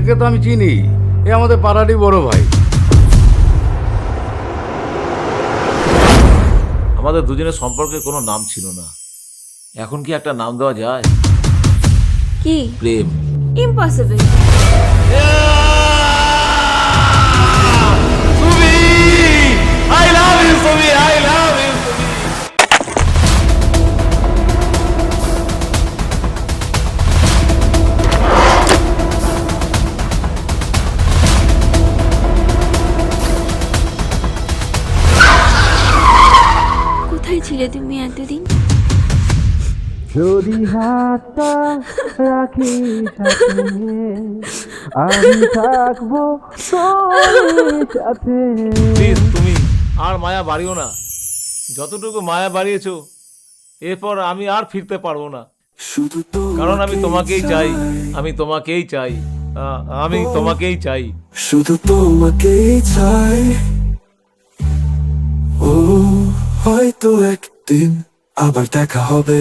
একে তো আমি চিনি, এ আমাদের পাড়ারই বড় ভাই। আমাদের দুজনের সম্পর্কে কোনো নাম ছিল না, এখন কি একটা নাম দেওয়া যায়? কি? প্রেম। Impossible. I love you, Sumi. I love you, Sumi. কোথায় ছিলে তুমি এতদিন? যদি হাতটা রাখি সাথে, আমি থাকবো তোর সাথে। প্লিজ তুমি আর মায়া বাড়িও না, যতটুকু মায়া বাড়িয়েছো এরপর আমি আর ফিরতে পারবো না, কারণ আমি তোমাকেই চাই, আমি তোমাকেই চাই, আমি তোমাকেই চাই, শুধু তোমাকেই চাই। ও হয়তো একদিন আবার দেখা হবে।